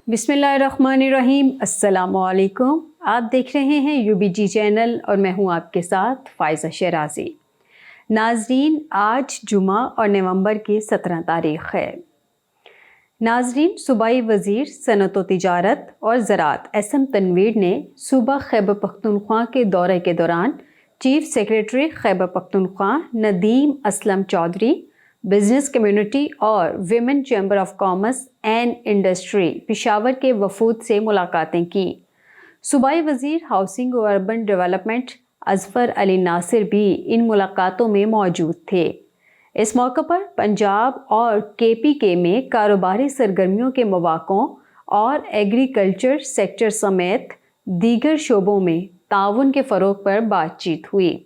बिस्मिल्लाहिर्रहमानिर्रहीम। अस्सलाम वालेकुम। आप देख रहे हैं UBG चैनल और मैं हूं आपके साथ फ़ाइज़ा शराज़ी। नाज़रीन, आज जुमा और नवंबर की 17 तारीख़ है। नाज़रीन, सूबाई वज़ीर सनअत व तिजारत और ज़राअत SM तनवीर ने सूबा खैबर पख्तूनख्वा के दौरे के दौरान chief secretary Khyber Pakhtunkhwa Nadeem Aslam Chaudhry, business community और women chamber of commerce and industry Peshawar के वफूद से मुलाकातें की। सूबाई वज़ीर हाउसिंग और अर्बन डेवलपमेंट अज़फ़र अली नासिर भी इन मुलाकातों में मौजूद थे। इस मौके पर पंजाब और KPK में कारोबारी सरगर्मियों के मौक़ों और एग्रीकल्चर सेक्टर समेत दीगर शोबों में ताउन के फ़रोग़ पर बातचीत हुई।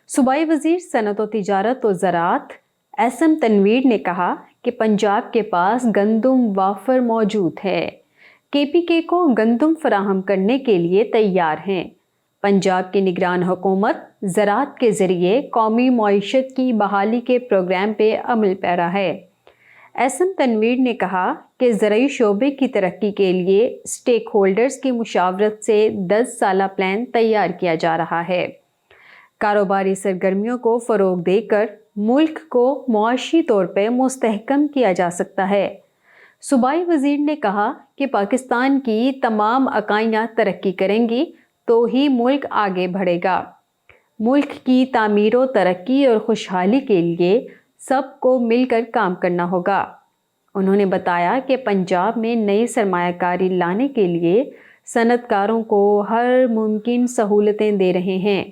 सूबाई वज़ीर सनअत व तिजारत व ज़राअत SM तनवीर ने कहा कि पंजाब के पास गंदम वाफर मौजूद है। KPK को गंदम फराहम करने के लिए तैयार हैं। पंजाब की निगरान हुकूमत ज़राअत के ज़रिए कौमी मईशत की बहाली के प्रोग्राम पे अमल पैरा है। SM तनवीर ने कहा कि ज़राई शोबे की तरक्की के लिए स्टेक होल्डर्स की मुशावरत से 10 साला प्लान तैयार किया जा रहा है। कारोबारी सरगर्मियों को फ़रोग़ देकर मुल्क को मुआशी तौर पर मुस्तहकम किया जा सकता है। सूबाई वज़ीर ने कहा कि पाकिस्तान की तमाम अकाइयाँ तरक्की करेंगी तो ही मुल्क आगे बढ़ेगा। मुल्क की तामीर व तरक्की और खुशहाली के लिए सबको मिलकर काम करना होगा। उन्होंने बताया कि पंजाब में नई सरमायाकारी लाने के लिए सनअतकारों को हर मुमकिन सहूलतें दे रहे हैं।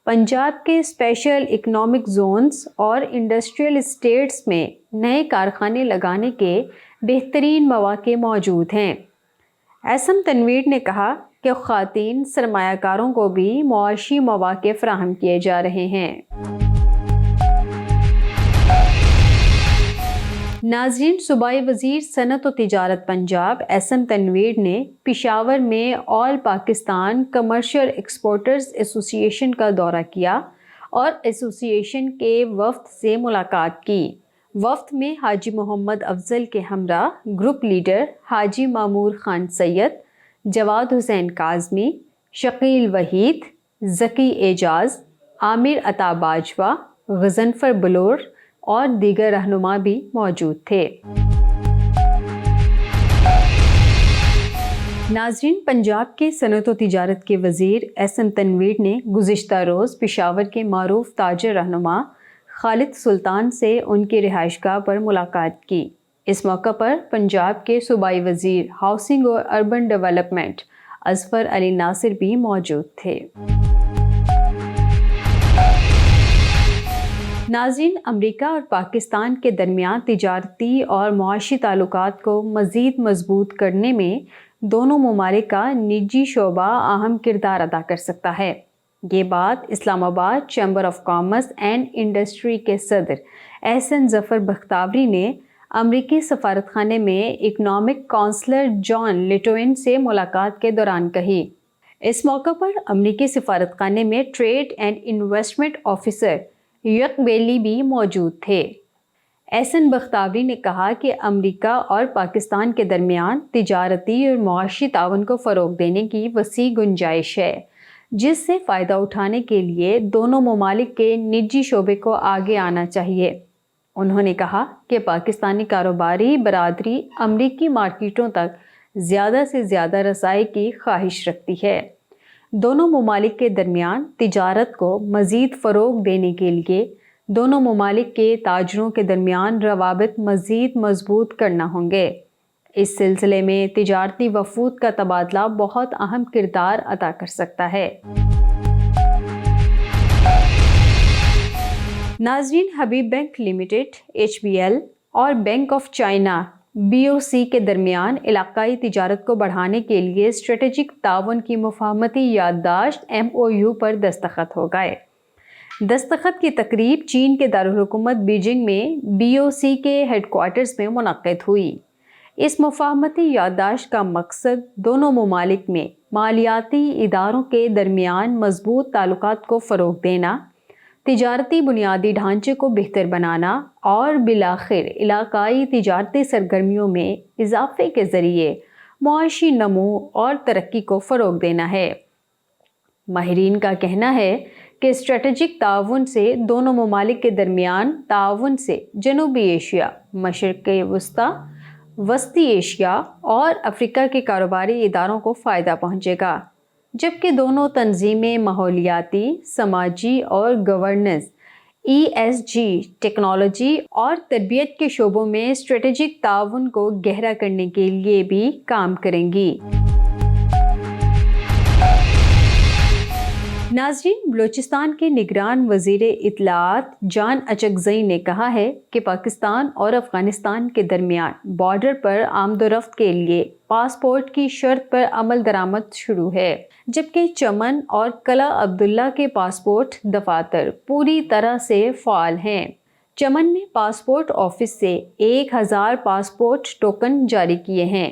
पंजाब के स्पेशल इकनॉमिक जोन्स और इंडस्ट्रियल स्टेट्स में नए कारखाने लगाने के बेहतरीन मौके मौजूद हैं। SM तनवीर ने कहा कि ख़वातीन सरमायाकारों को भी मुआशी मौके फ़राहम किए जा रहे हैं। नाज़रीन, सूबाई वज़ीर सनअत व तिजारत पंजाब SM तनवीर ने पेशावर में all Pakistan commercial exporters association का दौरा किया और एसोसिएशन के वफ़द से मुलाकात की। वफ़द में हाजी मोहम्मद अफजल के हमरा ग्रुप लीडर हाजी मामूर खान सैयद, जवाद हुसैन काज़मी, शकील वहीद, ज़की एजाज, आमिर अता बाजवा, गज़नफ़र बलोर और दीगर रहनुमा भी मौजूद थे। नाज़रीन, पंजाब के सनअत व तिजारत के वज़ीर SM तनवीर ने गुज़िश्ता रोज़ पेशावर के मारूफ ताजर रहनुमा खालिद सुल्तान से उनकी रिहाइशगाह पर मुलाकात की। इस मौके पर पंजाब के सूबाई वज़ीर हाउसिंग और अर्बन डेवलपमेंट अज़फ़र अली नासिर भी मौजूद थे। नाज़रीन, अमेरिका और पाकिस्तान के दरमियान तिजारती और मुआशी ताल्लुकात को मज़ीद मजबूत करने में दोनों ममालिक का निजी शोबा अहम किरदार अदा कर सकता है। ये बात Islamabad chamber of commerce and industry के सदर एहसन ज़फ़र बख्तावरी ने अमरीकी सफारतखाने में इकनॉमिक काउंसलर जॉन लिटोइन से मुलाकात के दौरान कही। इस मौके पर अमरीकी सफारतखाने में ट्रेड एंड इन्वेस्टमेंट ऑफिसर यक बेली भी मौजूद थे। एहसन बख्तावरी ने कहा कि अमरीका और पाकिस्तान के दरमियान तिजारती और मुआशी ताउन को फ़रोग़ देने की वसी गुंजाइश है, जिससे फ़ायदा उठाने के लिए दोनों ममालिक के निजी शोबे को आगे आना चाहिए। उन्होंने कहा कि पाकिस्तानी कारोबारी बरादरी अमरीकी मार्केटों तक ज़्यादा से ज़्यादा रसाई की ख्वाहिश रखती है। दोनों ममालिक के दरमियान तिजारत को मज़ीद फ़रोग़ देने के लिए दोनों ममालिक के ताजरों के दरमियान रवाबित मज़ीद मजबूत करना होंगे। इस सिलसिले में तिजारती वफूद का तबादला बहुत अहम किरदार अदा कर सकता है। नाज़रीन, हबीब बैंक लिमिटेड HBL और बैंक ऑफ चाइना BOC के दरमियान इलाकाई तिजारत को बढ़ाने के लिए स्ट्रेटेजिक ताउन की मुफाहमती याददाश्त MOU पर दस्तखत हो गए। दस्तखत की तकरीब चीन के दारुल हुकूमत बीजिंग में BOC के हेडक्वार्टर्स में मुनक्किद हुई। इस मुफाहमती याददाश्त का मकसद दोनों ममालिक में मालियाती इदारों के दरमियान मजबूत ताल्लुकात को फ़रोग़ देना, तिजारती बुनियादी ढांचे को बेहतर बनाना और बिलाखिर इलाकाई तिजारती सरगर्मियों में इजाफे के ज़रिए معاشی نمو اور ترقی کو فروغ دینا ہے۔ ماہرین کا کہنا ہے کہ اسٹریٹجک تعاون سے دونوں ممالک کے درمیان تعاون سے جنوبی ایشیا، مشرق وسطیٰ، وسطی ایشیا اور افریقہ کے کاروباری اداروں کو فائدہ پہنچے گا، جبکہ دونوں تنظیمیں ماحولیاتی، سماجی اور گورننس، ESG، ٹیکنالوجی اور تربیت کے شعبوں میں اسٹریٹجک تعاون کو گہرا کرنے کے لیے بھی کام کریں گی۔ ناظرین، بلوچستان کے نگران وزیر اطلاعات جان اچکزئی نے کہا ہے کہ پاکستان اور افغانستان کے درمیان بارڈر پر آمد و رفت کے لیے پاسپورٹ کی شرط پر عمل درآمد شروع ہے، جبکہ چمن اور قلعہ عبداللہ کے پاسپورٹ دفاتر پوری طرح سے فعال ہیں۔ چمن میں پاسپورٹ آفس سے 1000 پاسپورٹ ٹوکن جاری کیے ہیں۔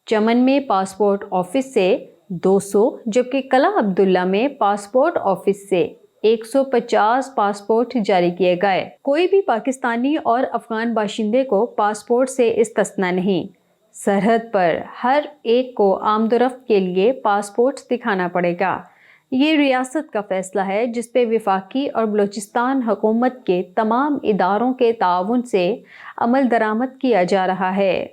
چمن میں پاسپورٹ آفس سے 200، جبکہ قلعہ عبداللہ میں پاسپورٹ آفس سے 150 پاسپورٹ جاری کیے گئے۔ کوئی بھی پاکستانی اور افغان باشندے کو پاسپورٹ سے استثناء نہیں۔ سرحد پر ہر ایک کو آمد و رفت کے لیے پاسپورٹ دکھانا پڑے گا۔ یہ ریاست کا فیصلہ ہے جس پہ وفاقی اور بلوچستان حکومت کے تمام اداروں کے تعاون سے عمل درآمد کیا جا رہا ہے۔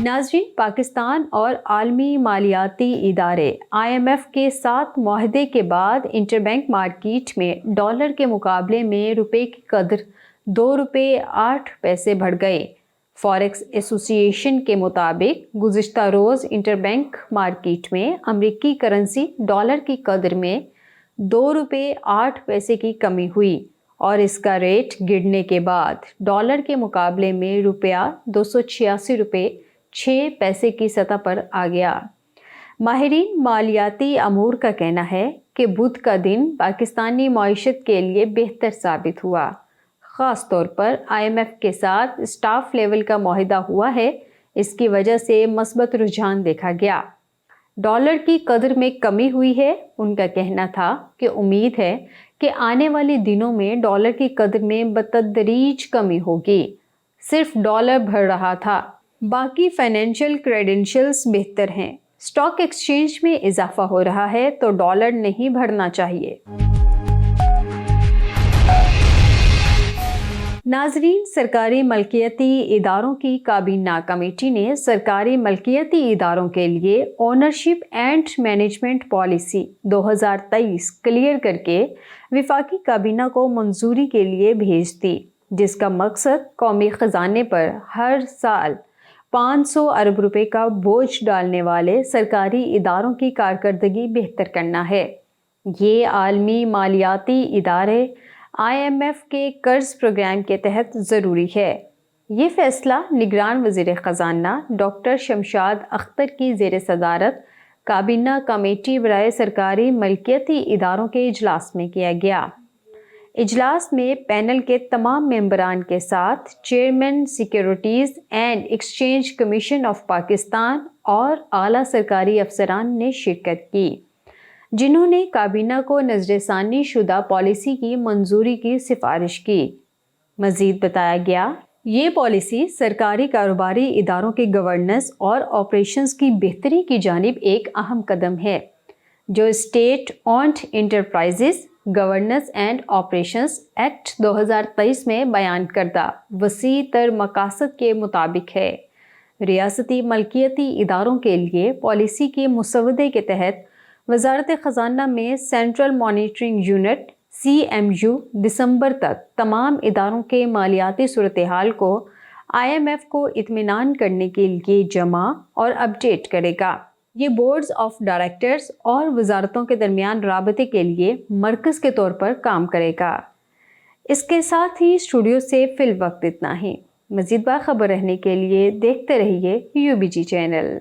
ناظرین، پاکستان اور عالمی مالیاتی ادارے IMF کے ساتھ معاہدے کے بعد انٹر بینک مارکیٹ میں ڈالر کے مقابلے میں روپے کی قدر 2 روپے 8 پیسے بڑھ گئے۔ فاریکس ایسوسی ایشن کے مطابق گزشتہ روز انٹر بینک مارکیٹ میں امریکی کرنسی ڈالر کی قدر میں 2 روپے 8 پیسے کی کمی ہوئی اور اس کا ریٹ گرنے کے بعد ڈالر کے مقابلے میں روپیہ 286 روپے 6 پیسے کی سطح پر آ گیا۔ ماہرین مالیاتی امور کا کہنا ہے کہ بدھ کا دن پاکستانی معیشت کے لیے بہتر ثابت ہوا، خاص طور پر IMF کے ساتھ اسٹاف لیول کا معاہدہ ہوا ہے، اس کی وجہ سے مثبت رجحان دیکھا گیا۔ ڈالر کی قدر میں کمی ہوئی ہے۔ ان کا کہنا تھا کہ امید ہے کہ آنے والے دنوں میں ڈالر کی قدر میں بتدریج کمی ہوگی۔ صرف ڈالر بڑھ رہا تھا، باقی فائنینشیل کریڈینشلز بہتر ہیں۔ اسٹاک ایکسچینج میں اضافہ ہو رہا ہے تو ڈالر نہیں بڑھنا چاہیے۔ ناظرین، سرکاری ملکیتی اداروں کی کابینہ کمیٹی نے سرکاری ملکیتی اداروں کے لیے ownership and management policy 2023 clear کر کے وفاقی کابینہ کو منظوری کے لیے بھیج دی، جس کا مقصد قومی خزانے پر ہر سال 500 ارب روپے کا بوجھ ڈالنے والے سرکاری اداروں کی کارکردگی بہتر کرنا ہے۔ یہ عالمی مالیاتی ادارے IMF کے قرض پروگرام کے تحت ضروری ہے۔ یہ فیصلہ نگران وزیر خزانہ ڈاکٹر شمشاد اختر کی زیر صدارت کابینہ کمیٹی برائے سرکاری ملکیتی اداروں کے اجلاس میں کیا گیا۔ اجلاس میں پینل کے تمام ممبران کے ساتھ chairman securities and exchange commission of Pakistan اور اعلیٰ سرکاری افسران نے شرکت کی، جنہوں نے کابینہ کو نظر ثانی شدہ پالیسی کی منظوری کی سفارش کی۔ مزید بتایا گیا، یہ پالیسی سرکاری کاروباری اداروں کے گورننس اور آپریشنز کی بہتری کی جانب ایک اہم قدم ہے، جو state owned enterprises governance and operations act 2023 میں بیان کردہ وسیع تر مقاصد کے مطابق ہے۔ ریاستی ملکیتی اداروں کے لیے پالیسی کے مسودے کے تحت وزارت خزانہ میں سینٹرل مانیٹرنگ یونٹ CMU دسمبر تک تمام اداروں کے مالیاتی صورتحال کو IMF کو اطمینان کرنے کے لیے جمع اور اپڈیٹ کرے گا۔ یہ بورڈز آف ڈائریکٹرز اور وزارتوں کے درمیان رابطے کے لیے مرکز کے طور پر کام کرے گا۔ اس کے ساتھ ہی اسٹوڈیو سے فی الوقت اتنا ہی۔ مزید باخبر رہنے کے لیے دیکھتے رہیے UBG چینل۔